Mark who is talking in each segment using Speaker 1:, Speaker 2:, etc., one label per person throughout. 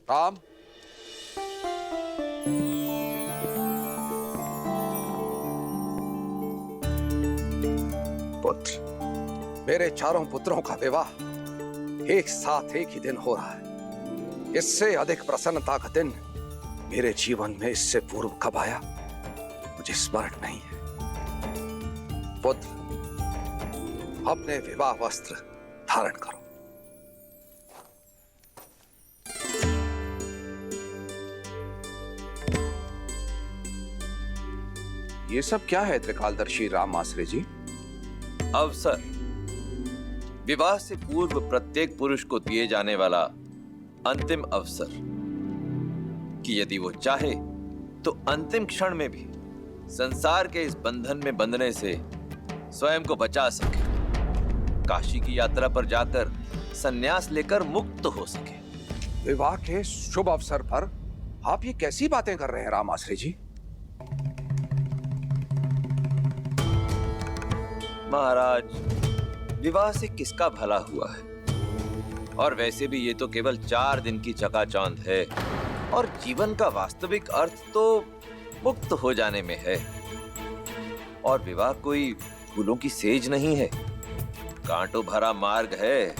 Speaker 1: राम, पुत्र, मेरे चारों पुत्रों का विवाह एक साथ एक ही दिन हो रहा है। इससे अधिक प्रसन्नता का दिन मेरे जीवन में इससे पूर्व कब आया मुझे स्मरण नहीं है। पुत्र, अपने विवाह वस्त्र धारण करो। ये सब क्या है त्रिकालदर्शी राम आश्रय जी?
Speaker 2: अवसर, विवाह से पूर्व प्रत्येक पुरुष को दिए जाने वाला अंतिम अवसर कि यदि वो चाहे तो अंतिम क्षण में भी संसार के इस बंधन में बंधने से स्वयं को बचा सके, काशी की यात्रा पर जाकर संन्यास लेकर मुक्त हो सके।
Speaker 1: विवाह के शुभ अवसर पर आप ये कैसी बातें कर रहे हैं राम आश्रय जी?
Speaker 2: महाराज, विवाह से किसका भला हुआ है? और वैसे भी ये तो केवल 4 दिन की चकाचौंध है और जीवन का वास्तविक अर्थ तो मुक्त हो जाने में है। और विवाह कोई फूलों की सेज नहीं है, कांटों भरा मार्ग है।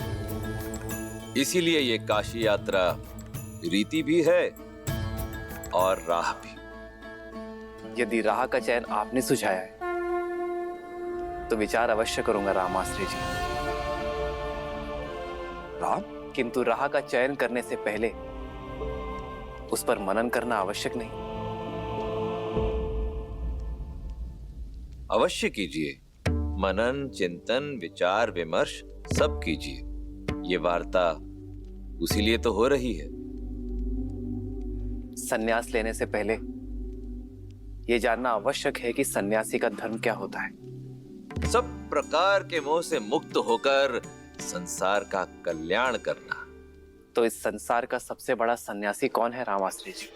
Speaker 2: इसीलिए ये काशी यात्रा रीति भी है और राह भी।
Speaker 3: यदि राह का चयन आपने सुझाया है तो विचार अवश्य करूंगा रामाश्रय जी।
Speaker 1: राम,
Speaker 3: किंतु राह का चयन करने से पहले उस पर मनन करना आवश्यक नहीं?
Speaker 2: अवश्य कीजिए। मनन, चिंतन, विचार विमर्श सब कीजिए। ये वार्ता उसी लिए तो हो रही है।
Speaker 3: सन्यास लेने से पहले यह जानना आवश्यक है कि सन्यासी का धर्म क्या होता है।
Speaker 2: सब प्रकार के मोह से मुक्त होकर संसार का कल्याण करना।
Speaker 3: तो इस संसार का सबसे बड़ा सन्यासी कौन है रामाश्रय जी?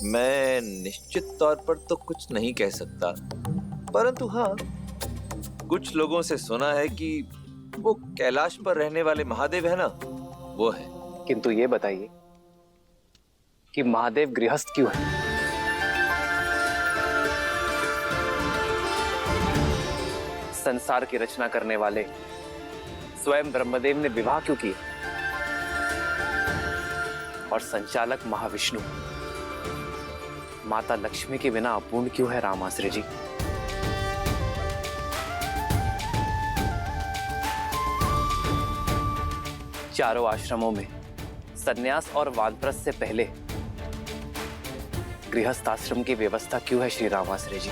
Speaker 2: मैं निश्चित तौर पर तो कुछ नहीं कह सकता, परंतु हाँ, कुछ लोगों से सुना है कि वो कैलाश पर रहने वाले महादेव है ना, वो है।
Speaker 3: किंतु ये बताइए कि महादेव गृहस्थ क्यों है? संसार की रचना करने वाले स्वयं ब्रह्मदेव ने विवाह क्यों किया? और संचालक महाविष्णु माता लक्ष्मी के बिना अपूर्ण क्यों है रामाश्रय जी? चारों आश्रमों में सन्यास और वानप्रस्थ से पहले गृहस्थ आश्रम की व्यवस्था क्यों है श्री रामाश्रय जी?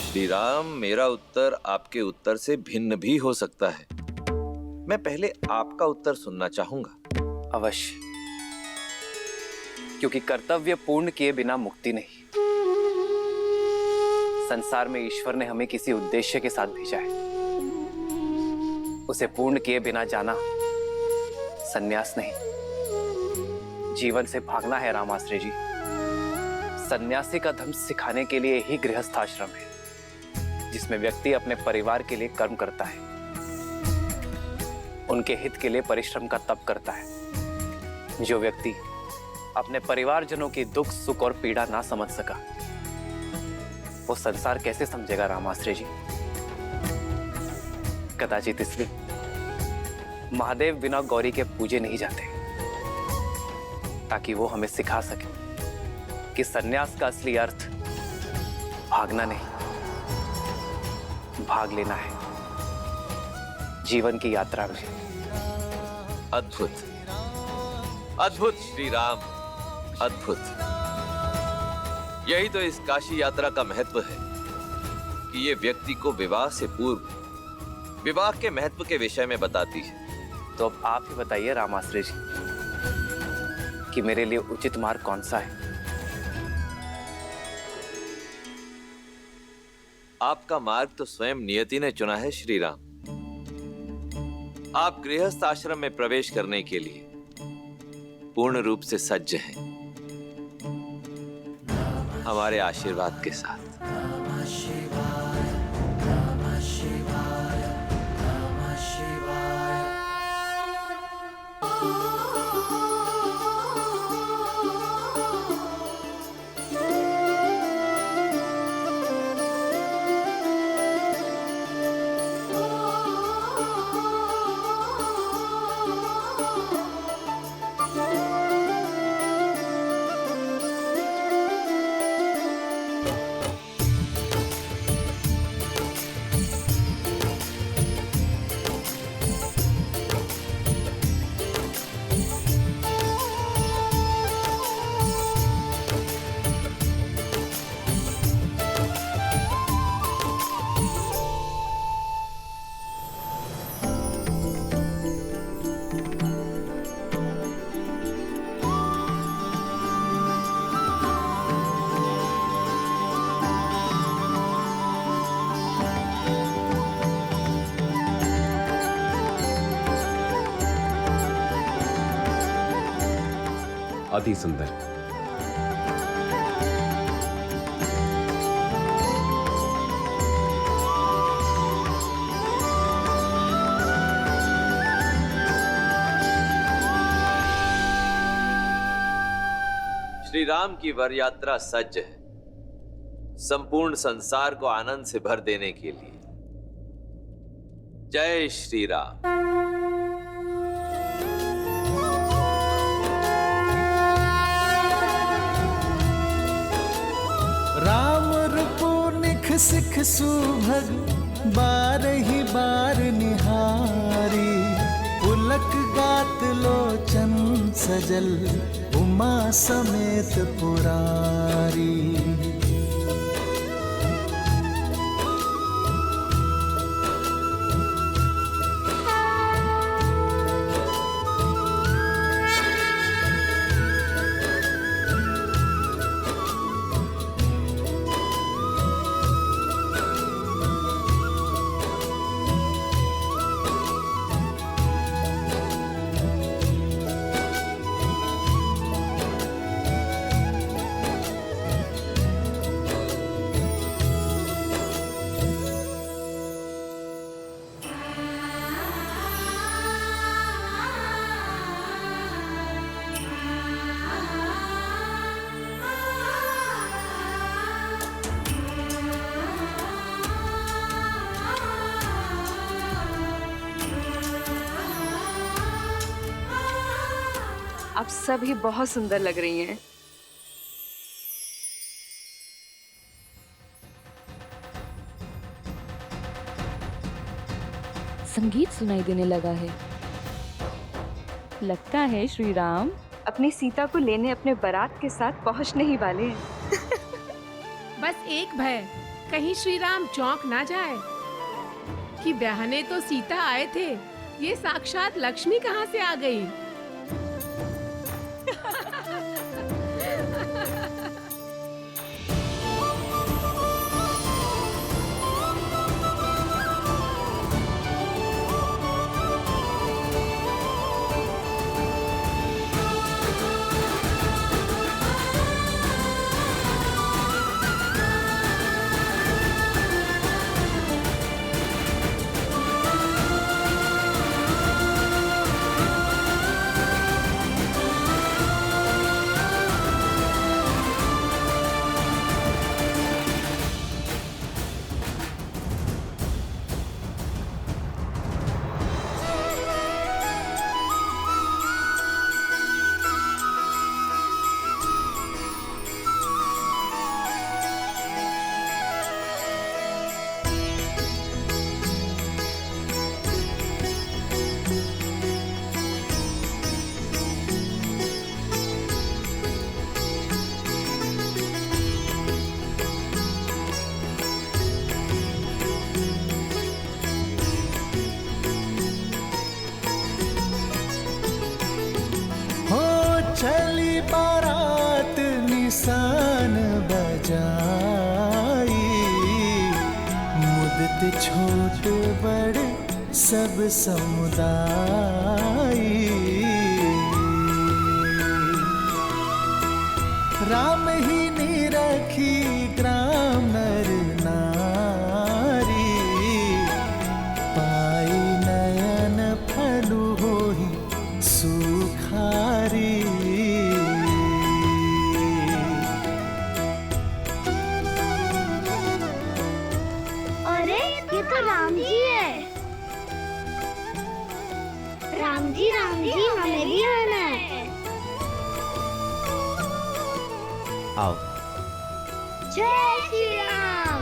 Speaker 2: श्री राम, मेरा उत्तर आपके उत्तर से भिन्न भी हो सकता है। मैं पहले आपका उत्तर सुनना चाहूंगा।
Speaker 3: अवश्य, क्योंकि कर्तव्य पूर्ण किए बिना मुक्ति नहीं। संसार में ईश्वर ने हमें किसी उद्देश्य के साथ भेजा है, उसे पूर्ण किए बिना जाना सन्यास नहीं, जीवन से भागना है रामाश्रय जी। सन्यासी का धर्म सिखाने के लिए ही गृहस्थाश्रम है, जिसमें व्यक्ति अपने परिवार के लिए कर्म करता है, उनके हित के लिए परिश्रम का तप करता है। जो व्यक्ति अपने परिवारजनों की दुख, सुख और पीड़ा ना समझ सका, वो संसार कैसे समझेगा रामाश्रय जी? कदाचित इसलिए महादेव बिना गौरी के पूजे नहीं जाते, ताकि वो हमें सिखा सके कि सन्यास का असली अर्थ भागना नहीं, भाग लेना है जीवन की यात्रा में।
Speaker 2: अद्भुत, अद्भुत श्री राम, अद्भुत। यही तो इस काशी यात्रा का महत्व है कि ये व्यक्ति को विवाह से पूर्व विवाह के महत्व के विषय में बताती है।
Speaker 3: तो अब आप ही बताइए रामाश्रय जी कि मेरे लिए उचित मार्ग कौन सा है?
Speaker 2: आपका मार्ग तो स्वयं नियति ने चुना है श्री राम। आप गृहस्थ आश्रम में प्रवेश करने के लिए पूर्ण रूप से सज्ज हैं, हमारे आशीर्वाद के साथ।
Speaker 4: अति सुंदर।
Speaker 2: श्री राम की वर यात्रा सज्ज है संपूर्ण संसार को आनंद से भर देने के लिए। जय श्री राम।
Speaker 5: राम रूपो निख सिख सुभग बारही बार निहारी, पुलक गात लोचन सजल उमा समेत पुरारी।
Speaker 6: आप सभी बहुत सुंदर लग रही हैं।
Speaker 7: संगीत सुनाई देने लगा है। लगता है श्री राम
Speaker 6: अपनी सीता को लेने अपने बारात के साथ पहुंचने ही वाले हैं।
Speaker 8: बस एक भय, कहीं श्री राम चौंक ना जाए कि ब्याहने तो सीता आए थे, ये साक्षात लक्ष्मी कहाँ से आ गई। चली बारात निशान बजाई, मुदत छोट बड़ सब समुदाय। राम ही निरखी ग्राम नर नारी, पाई नयन फलु होई सुखारी।
Speaker 9: अरे ये तो राम जी है। राम जी हमें भी आना है।
Speaker 4: आओ।
Speaker 9: जय श्री राम।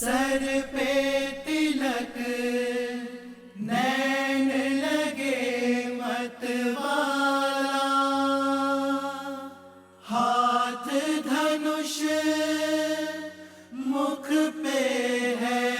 Speaker 5: सर पे तिलक नैन लगे मतवाला, हाथ धनुष मुख पे है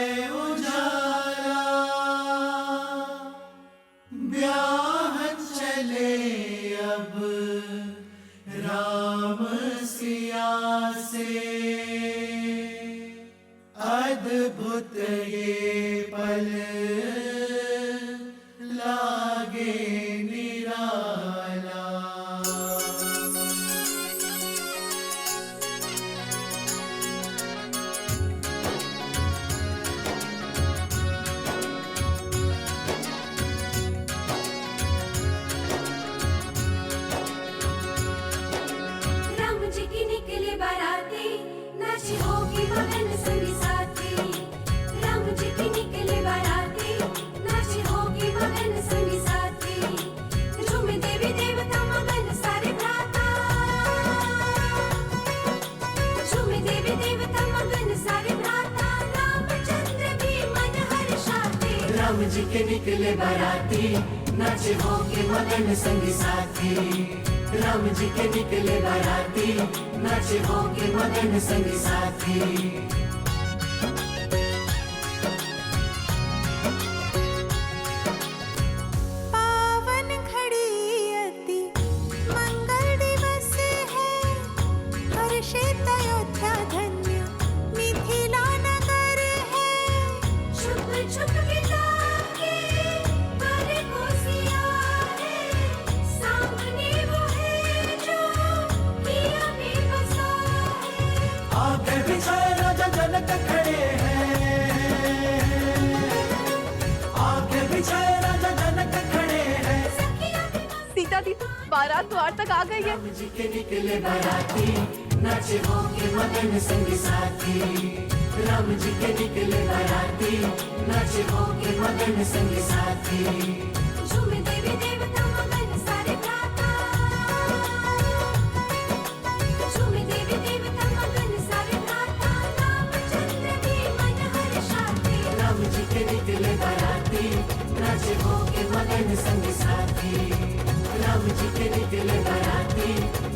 Speaker 5: राम जी के निकले बाराती, नाचे होके मगन संगी साथी। राम जी के निकले बाराती, नाचे होके मगन संगी साथी।
Speaker 6: सीता दी बारात द्वार तक आ गई है।
Speaker 5: राम जी के निकले बाराती, नाचे होके मगन संगी साथी। राम जी के निकले बाराती, नाचे होके मगन संगी साथी। झूमे देवी देवता मगन सारे भ्राता, झूमे देवी देवता मगन सारे भ्राता। रामचंद्र भी मन हर्षाते, राम जी के निकले बाराती, नाचे होके मगन संगी साथी। राम जी के निकले बाराती,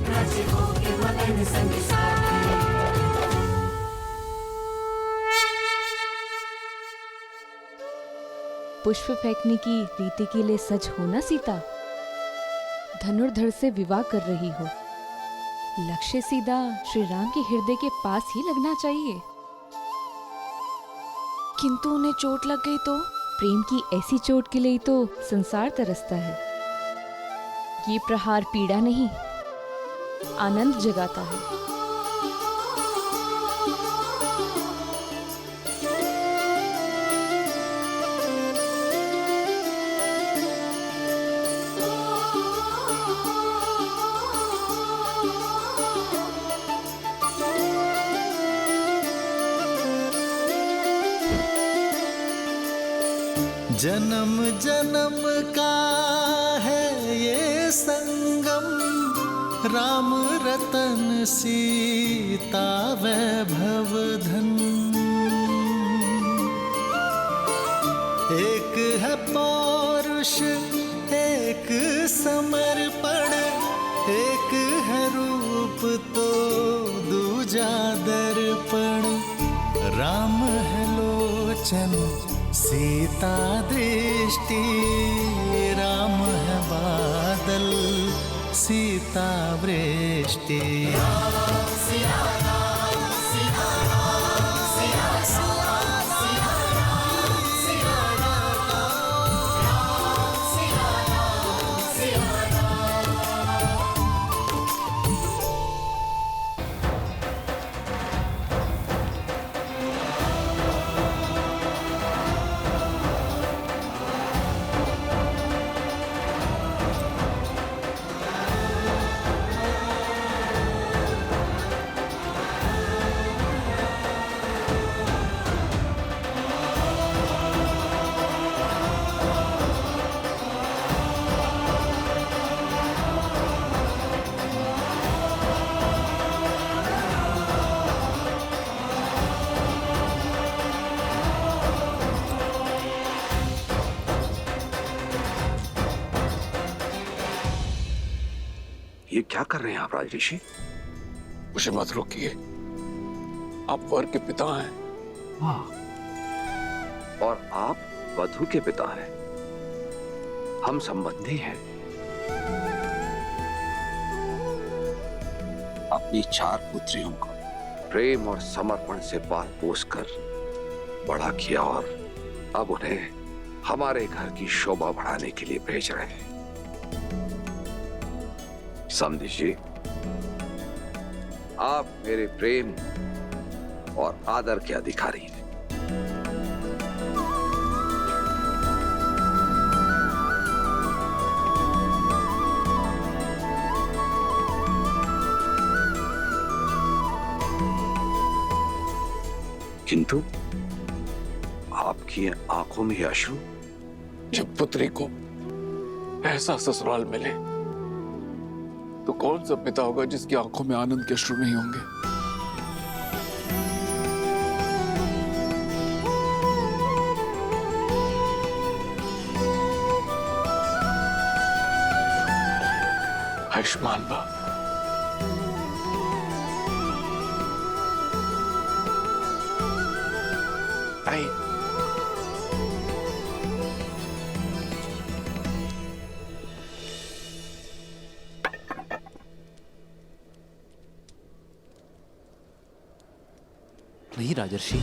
Speaker 5: नाचे होके मगन संगी साथी।
Speaker 7: पुष्प फेंकने की रीति के लिए सच हो ना सीता? धनुर्धर से विवाह कर रही हो, लक्ष्य सीधा श्री राम के हृदय के पास ही लगना चाहिए। किंतु उन्हें चोट लग गई तो? प्रेम की ऐसी चोट के लिए तो संसार तरसता है। ये प्रहार पीड़ा नहीं, आनंद जगाता है।
Speaker 5: जन्म जन्म का है ये संगम, राम रतन सीता वैभव धन। एक है पौरुष एक समर्पण, एक है रूप तो दूजा दर्पण। राम है लोचन सीता दृष्टि, राम है बादल सीता वृष्टि।
Speaker 1: ये क्या कर रहे हैं आप राज ऋषि?
Speaker 10: मुझे मत रोकिए, आप वर के पिता हैं।
Speaker 1: हाँ, और आप वधु के पिता हैं। हम संबंधी हैं। अपनी 4 पुत्रियों को प्रेम और समर्पण से पाल पोस कर बड़ा किया और अब उन्हें हमारे घर की शोभा बढ़ाने के लिए भेज रहे हैं। समझिए, आप मेरे प्रेम और आदर के अधिकारी हैं। किंतु आपकी आंखों में अश्रु।
Speaker 10: जब पुत्री को ऐसा ससुराल मिले तो कौन सा पिता होगा जिसकी आंखों में आनंद के अश्रु नहीं होंगे। आयुष्मान भव। आई
Speaker 4: नहीं राजर्षि,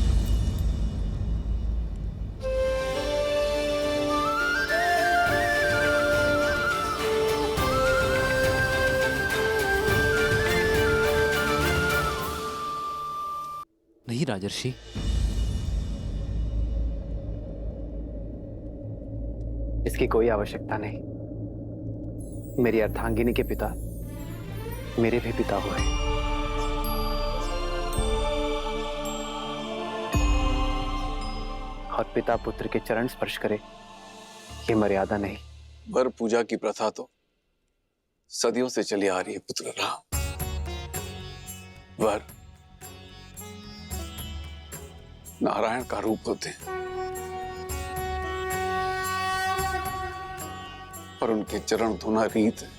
Speaker 4: नहीं राजर्षि,
Speaker 3: इसकी कोई आवश्यकता नहीं। मेरी अर्धांगिनी के पिता मेरे भी पिता हुए। और पिता पुत्र के चरण स्पर्श करे, ये मर्यादा नहीं।
Speaker 10: वर पूजा की प्रथा तो सदियों से चली आ रही है पुत्र राम। वर नारायण का रूप होते हैं और उनके चरण धोना रीत है।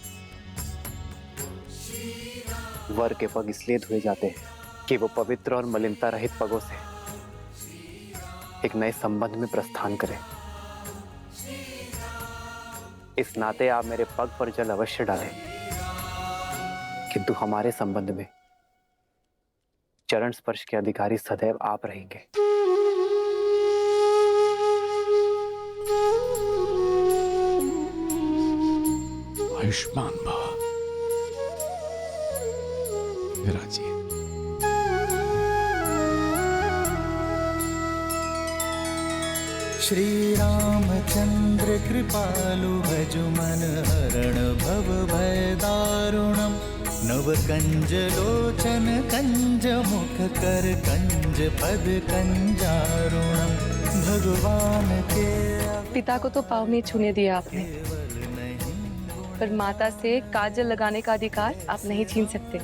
Speaker 3: वर के पग इसलिए धोए जाते हैं कि वो पवित्र और मलिनता रहित पगों से एक नए संबंध में प्रस्थान करें। इस नाते आप मेरे पग पर जल अवश्य डालें, किंतु हमारे संबंध में चरण स्पर्श के अधिकारी सदैव आप रहेंगे।
Speaker 10: आयुष्मान भव मेरा जी।
Speaker 11: श्री रामचंद्र कृपालु भजु मन हरण भव भय दारुणम। नव कंज लोचन कंज मुख कर कंज पद कंजारुणम। भगवान के
Speaker 6: पिता को तो पाँव में छूने दिया आपने, पर माता से काजल लगाने का अधिकार आप नहीं छीन सकते।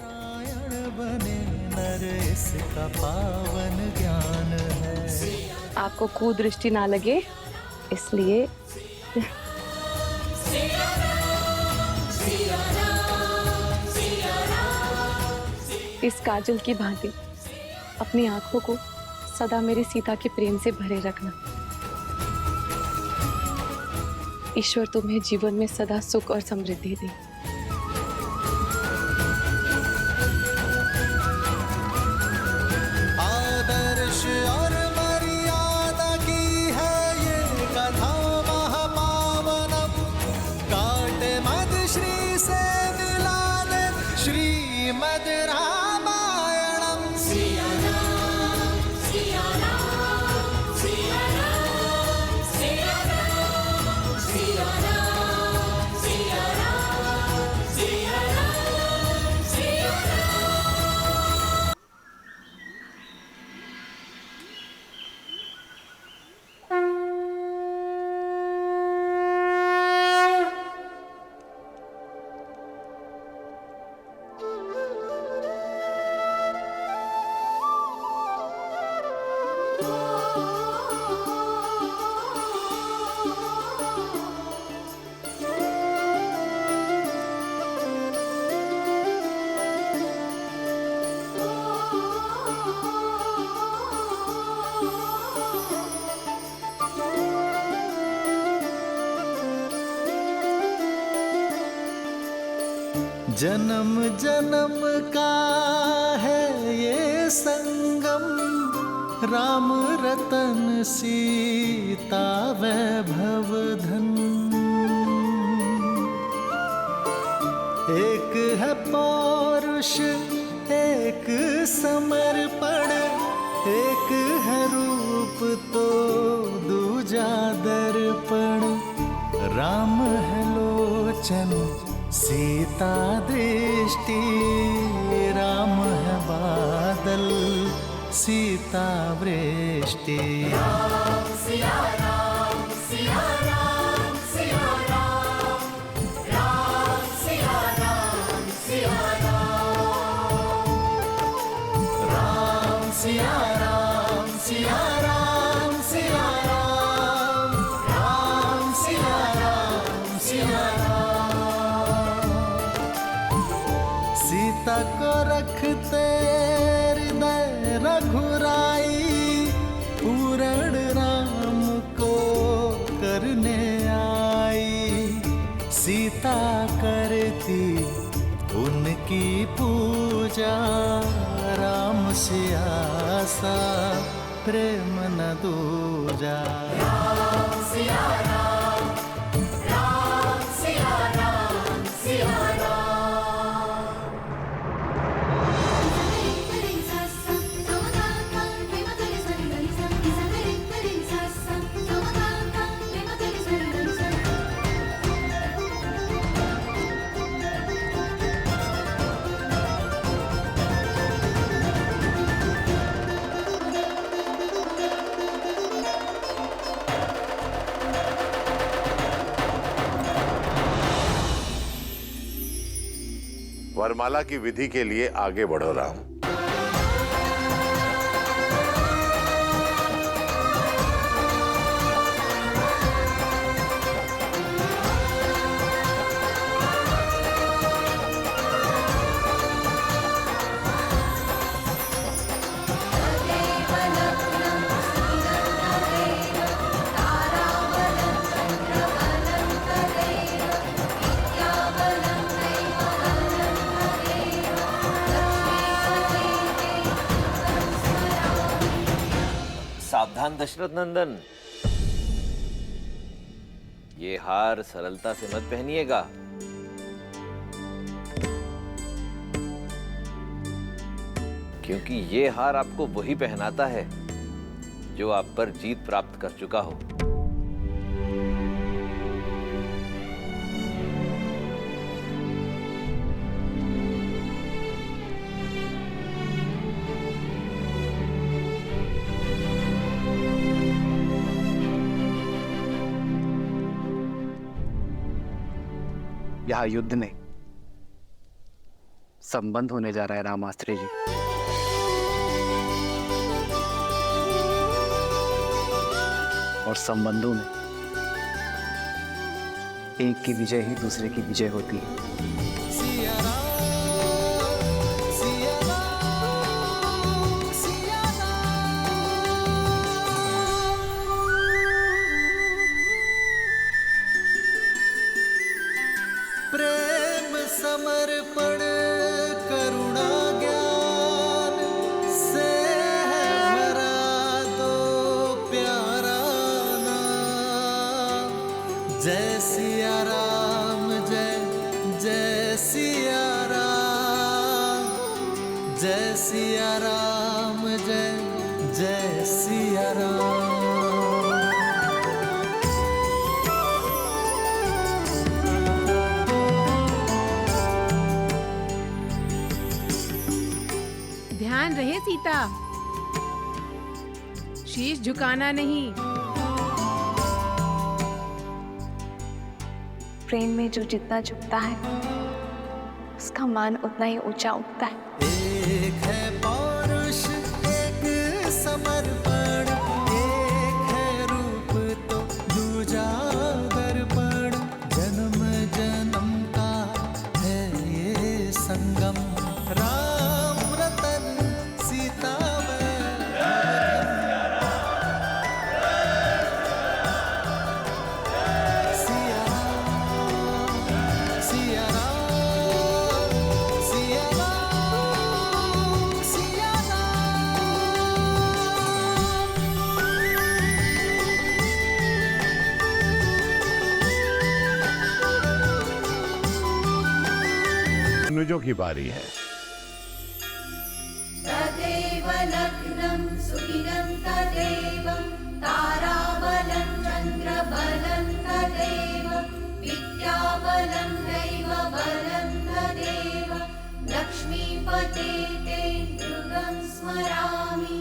Speaker 11: नर इसका पावन ज्ञान है।
Speaker 6: आपको कुदृष्टि ना लगे इसलिए इस काजल की भांति अपनी आंखों को सदा मेरी सीता के प्रेम से भरे रखना। ईश्वर तुम्हें जीवन में सदा सुख और समृद्धि दे।
Speaker 11: आदर्श और मर्यादा की है ये कथा महापावनम। काटे मद श्री से मिला दे श्रीमद रामायणम। सिया राम सिया राम सिया राम सिया राम सिया राम सिया राम सिया राम सिया राम। जन्म जन्म का है ये संगम। राम रतन सीता वैभव धन। एक है पौरुष एक समर्पण। एक है रूप तो दूजा दर्पण। राम है लोचन सीता दृष्टि। राम है बादल सीता वृष्टि। राम सिया राम सिया राम सिया राम। राम सिया राम सिया राम। राम सिया राम सिया राम सिया राम। राम सिया राम सिया राम। सीता को रखते हृदय रघुराई, पूर्ण राम को करने आई। सीता करती उनकी पूजा, राम से आसा प्रेम न दूजा। राम सिया राम, राम सिया राम, सिया राम।
Speaker 12: वरमाला की विधि के लिए आगे बढ़ो राम।
Speaker 2: सावधान दशरथ नंदन, ये हार सरलता से मत पहनिएगा। क्योंकि ये हार आपको वही पहनाता है जो आप पर जीत प्राप्त कर चुका हो।
Speaker 3: यहाँ युद्ध नहीं, संबंध होने जा रहा है रामास्त्री जी। और संबंधों में एक की विजय ही दूसरे की विजय होती है।
Speaker 11: प्रेम समर्पण करुणा ज्ञान से है भरा दो प्यारा नाम। जय सिया राम, जय जय सिया राम, जय सिया राम, जय जय सिया राम।
Speaker 8: ध्यान रहे सीता, शीश झुकाना नहीं।
Speaker 6: प्रेम में जो जितना झुकता है उसका मान उतना ही ऊंचा उठता है।
Speaker 11: एक है पौरुष, एक समर्पण, एक है रूप तो दूजा दर्पण। जन्म जन्म का है ये संगम, राम रतन सीता
Speaker 12: अनुजों की बारी है।
Speaker 5: तदेव लग्नं सुदिनं तदेव ताराबलं चन्द्रबलं तदेव विद्याबलं दैवबलं तदेव लक्ष्मीपते ते नृगं स्मरामि।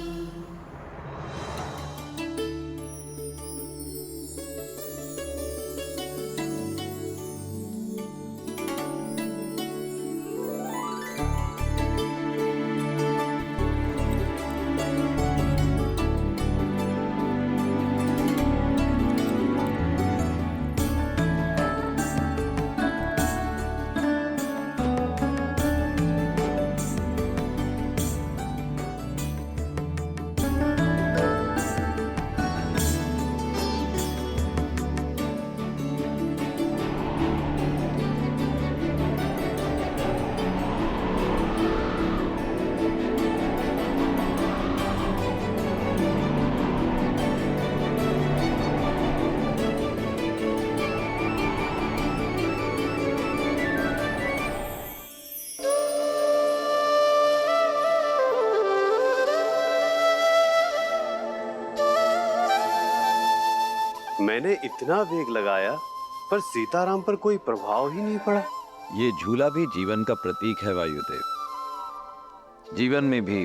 Speaker 13: मैंने इतना वेग लगाया पर सीताराम पर कोई प्रभाव ही नहीं पड़ा।
Speaker 2: ये झूला भी जीवन का प्रतीक है वायुदेव। जीवन में भी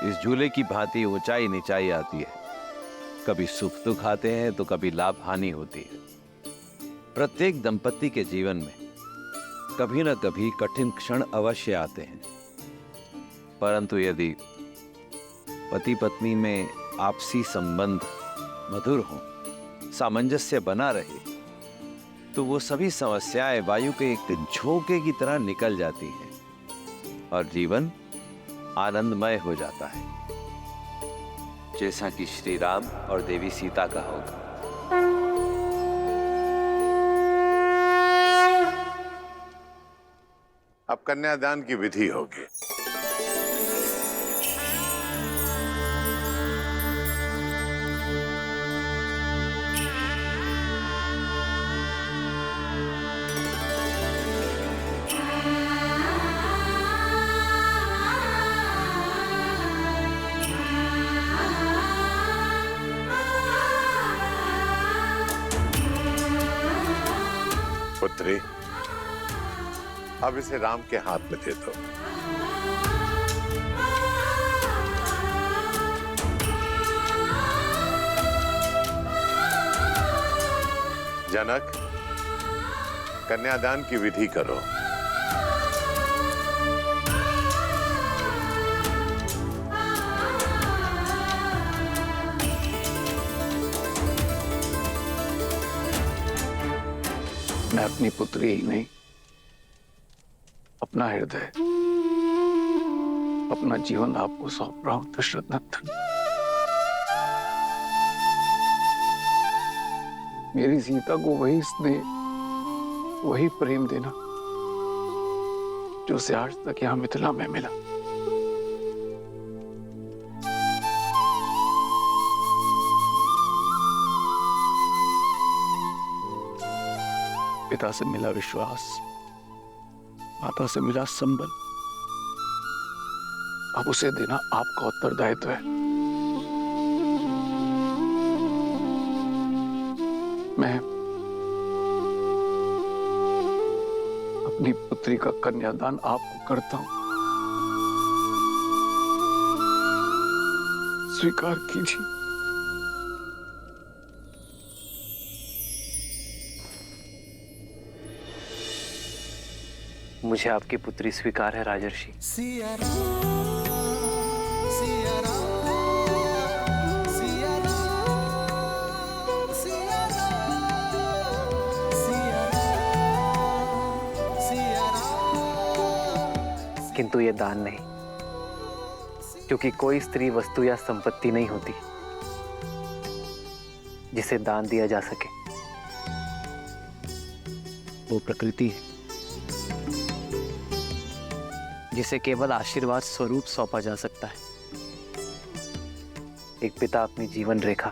Speaker 2: इस झूले की भांति ऊंचाई नीचाई आती है। कभी सुख दुख आते हैं तो कभी लाभ हानि होती है। प्रत्येक दंपति के जीवन में कभी न कभी कठिन क्षण अवश्य आते हैं, परंतु यदि पति पत्नी में आपसी संबंध मधुर हो, सामंजस्य बना रहे, तो वो सभी समस्याएं वायु के एक झोंके की तरह निकल जाती हैं और जीवन आनंदमय हो जाता है, जैसा कि श्री राम और देवी सीता का होगा।
Speaker 12: अब कन्यादान की विधि होगी। पुत्री, अब इसे राम के हाथ में दे दो। जनक, कन्यादान की विधि करो।
Speaker 10: मैं अपनी पुत्री ही नहीं, अपना हृदय, अपना जीवन आपको सौंप रहा हूं दशरथ नंदन। मेरी सीता को वही स्नेह, वही प्रेम देना जो उसे आज तक यहां मिथिला में मिला। पिता से मिला विश्वास, माता से मिला संबल, अब उसे देना आपका उत्तरदायित्व है। मैं अपनी पुत्री का कन्यादान आपको करता हूं, स्वीकार कीजिए।
Speaker 3: मुझे आपकी पुत्री स्वीकार है राजर्षि। किंतु ये दान नहीं, क्योंकि कोई स्त्री वस्तु या संपत्ति नहीं होती जिसे दान दिया जा सके। वो प्रकृति है जिसे केवल आशीर्वाद स्वरूप सौंपा जा सकता है। एक पिता अपनी जीवन रेखा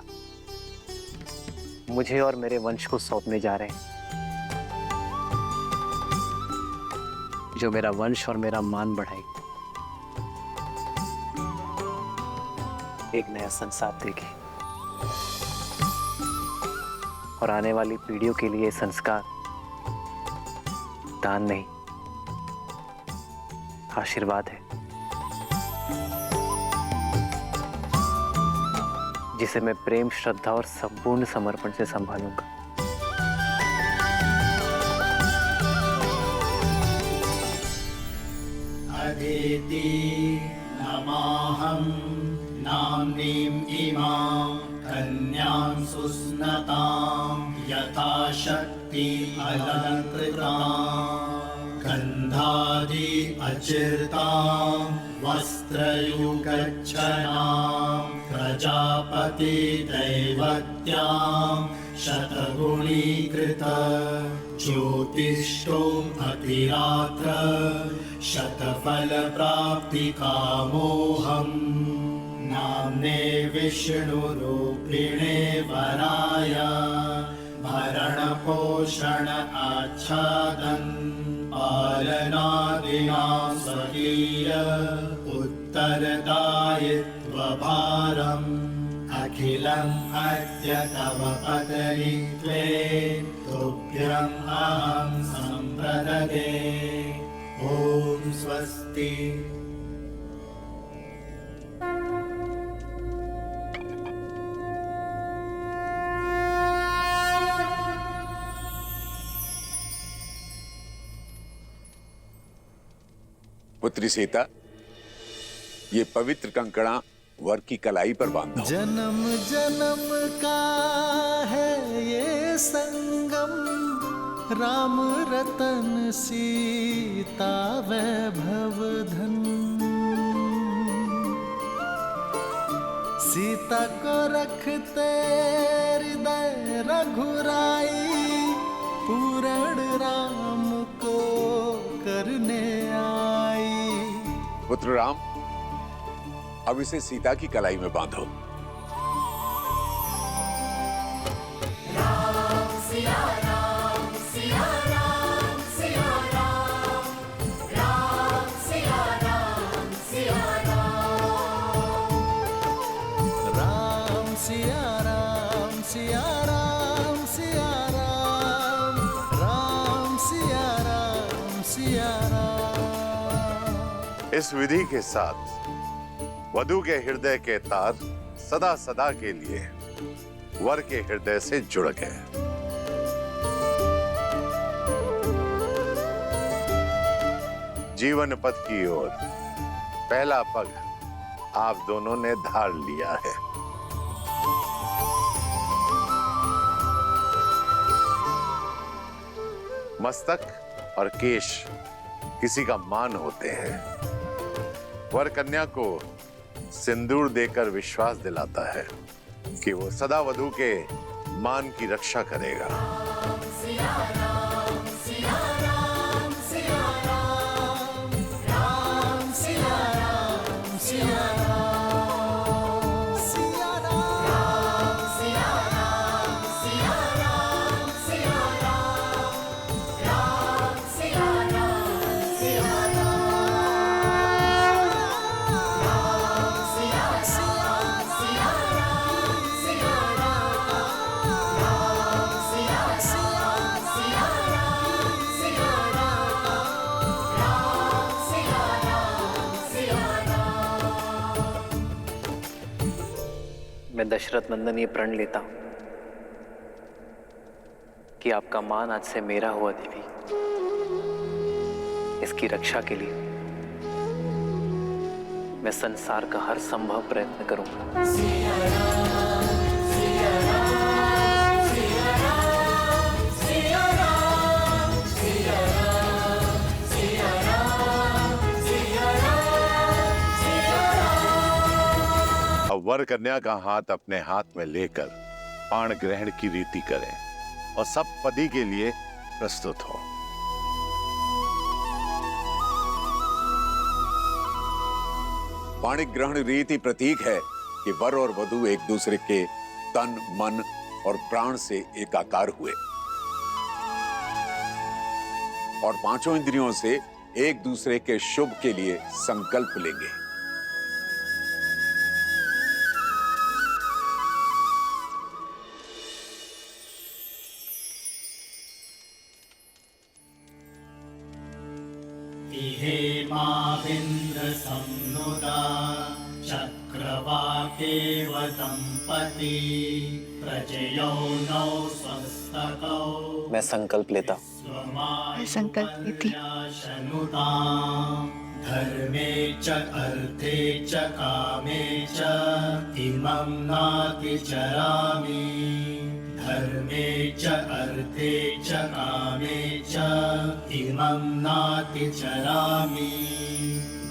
Speaker 3: मुझे और मेरे वंश को सौंपने जा रहे हैं, जो मेरा वंश और मेरा मान बढ़ाएगी, एक नया संसार देगी और आने वाली पीढ़ियों के लिए संस्कार दान नहीं, आशीर्वाद है, जिसे मैं प्रेम, श्रद्धा और संपूर्ण समर्पण से संभालूंगा।
Speaker 11: अदिति नमाहं नाम्नीं इमां कन्यां सुस्नतां यथा शक्ति अलङ्कृतां गन्धादि अचिर्तां वस्त्रयुगच्छनां प्रजापति दैवत्यां शतगुणीकृत ज्योतिष्ठोम् अतिरात्र शतफल प्राप्ति कामोऽहम् नाम्ने विष्णुरूपिणे वराय भरण पोषण आच्छादन् पालनादिना स्वकीय उत्तरदायित्वभारम् अखिलम् अद्य तव पतनित्वे तुभ्यम् अहं सम्प्रददे ॐ स्वस्ति।
Speaker 12: पुत्री सीता, ये पवित्र कंकड़ा वर की कलाई पर बांधो।
Speaker 11: जन्म जन्म का है ये संगम, राम रतन सीता वैभव धन। सीता को रखते हृदय रघुराई, पूर्ण राम को करने आई।
Speaker 12: पुत्र राम, अब इसे सीता की कलाई में बांधो।
Speaker 5: राम सिया राम सिया राम सिया राम, राम सिया राम सिया राम,
Speaker 11: राम सिया राम सिया राम सिया राम, राम सिया राम सिया राम।
Speaker 12: इस विधि के साथ वधू के हृदय के तार सदा सदा के लिए वर के हृदय से जुड़ गए। जीवन पथ की ओर पहला पग आप दोनों ने धार लिया है। मस्तक और केश किसी का मान होते हैं। वर कन्या को सिंदूर देकर विश्वास दिलाता है कि वो सदा वधू के मान की रक्षा करेगा।
Speaker 5: सिया राम सिया राम सिया राम, राम सिया राम सिया राम, सिया राम सिया राम सिया राम सिया राम, राम सिया राम सिया राम, राम सिया राम सिया राम सिया राम, राम सिया राम सिया राम सिया राम, राम सिया राम सिया राम।
Speaker 3: मैं दशरथ नंदन ये प्रण लेता हूं कि आपका मान आज से मेरा हुआ देवी। इसकी रक्षा के लिए मैं संसार का हर संभव प्रयत्न करूंगा।
Speaker 5: सिया राम सिया राम सिया राम सिया राम सिया राम सिया राम सिया राम सिया राम।
Speaker 12: अब वर कन्या का हाथ अपने हाथ में लेकर पाण ग्रहण की रीति करें और सब पदी के लिए प्रस्तुत हो। पाणिक ग्रहण रीति प्रतीक है कि वर और वधू एक दूसरे के तन, मन और प्राण से एकाकार हुए और पांचों इंद्रियों से एक दूसरे के शुभ के लिए संकल्प लेंगे।
Speaker 11: हेमाविन्द्र संनुदा चक्रवाकेव दंपती प्रजयो नौ स्वस्तकौ।
Speaker 3: मैं संकल्प लेता हूं।
Speaker 6: मैं संकल्प लेती
Speaker 11: धर्मे च अर्थे च कामे च इमं नातिचरामि। धर्मे च अर्थे च कामे च इमं नातिचरामि।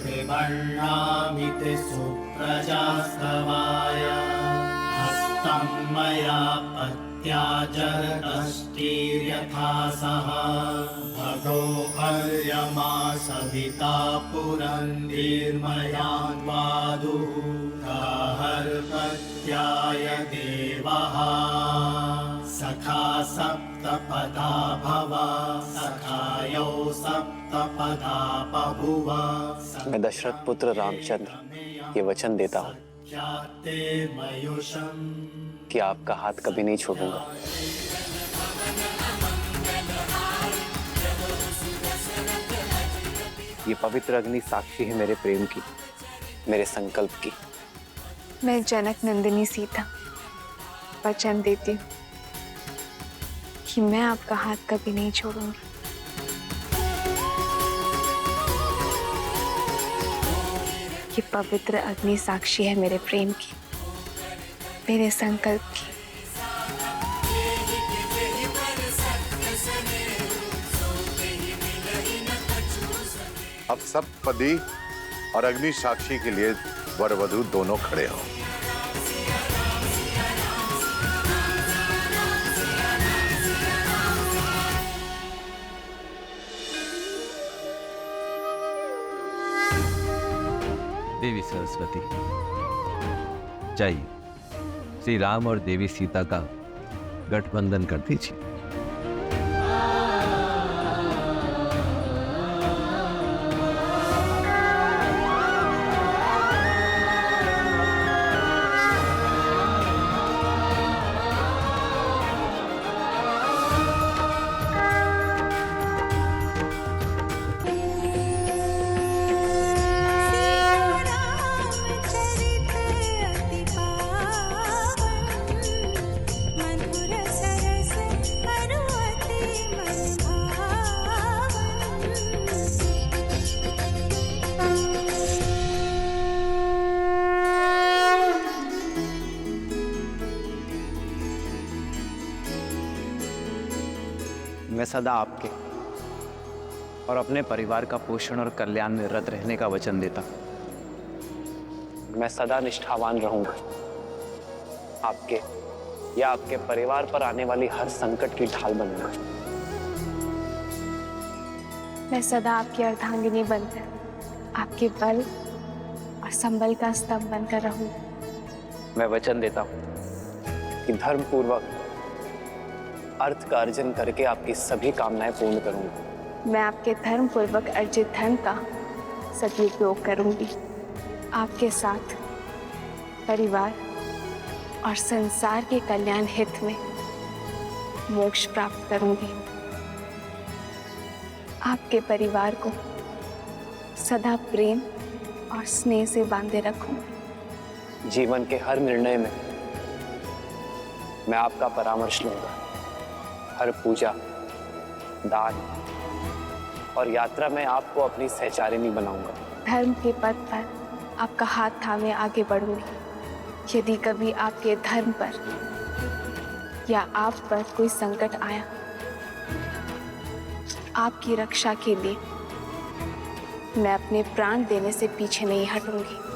Speaker 11: त्रिवर्णामिति सुप्रजास्तवाय हस्तं मया पत्या जरदष्टिर्यथा सह। भगो अर्यमा सविता पुरन्दीर्मयान्वादुः गाहर्पत्याय देवः। सखा सप्तपदा भव सखायो सप्तपदा बभुव।
Speaker 3: मैं दशरथ पुत्र रामचंद्र ये वचन देता हूँ कि आपका हाथ कभी नहीं छोड़ूंगा। ये पवित्र अग्नि साक्षी है मेरे प्रेम की, मेरे संकल्प की।
Speaker 6: मैं जनक नंदिनी सीता वचन देती हूँ कि मैं आपका हाथ कभी नहीं छोड़ूंगी। ये पवित्र अग्नि साक्षी है मेरे प्रेम की, मेरे संकल्प की।
Speaker 12: अब सब पति और अग्नि साक्षी के लिए वर वधू दोनों खड़े हों।
Speaker 14: देवी सरस्वती, जाइए श्री राम और देवी सीता का गठबंधन कर दीजिए।
Speaker 3: मैं सदा आपके और अपने परिवार का पोषण और कल्याण में रत रहने का वचन देता हूं। मैं सदा निष्ठावान रहूंगा, आपके या आपके परिवार पर आने वाली हर संकट की ढाल बनूंगा।
Speaker 6: मैं सदा आपकी अर्धांगिनी बनकर आपके बल और संबल का स्तंभ बनकर रहूंगी।
Speaker 3: मैं वचन देता हूं कि धर्म पूर्वक अर्थ का अर्जन करके आपकी सभी कामनाएं पूर्ण करूंगा।
Speaker 6: मैं आपके धर्म पूर्वक अर्जित धन का सदुपयोग करूंगी। आपके साथ परिवार और संसार के कल्याण हित में मोक्ष प्राप्त करूंगी। आपके परिवार को सदा प्रेम और स्नेह से बांधे रखूंगी।
Speaker 3: जीवन के हर निर्णय में मैं आपका परामर्श लूंगा। हर पूजा, दान और यात्रा में आपको अपनी सहचारिणी बनाऊंगा।
Speaker 6: धर्म के पथ पर आपका हाथ थामे आगे बढ़ूंगी। यदि कभी आपके धर्म पर या आप पर कोई संकट आया, आपकी रक्षा के लिए मैं अपने प्राण देने से पीछे नहीं हटूंगी।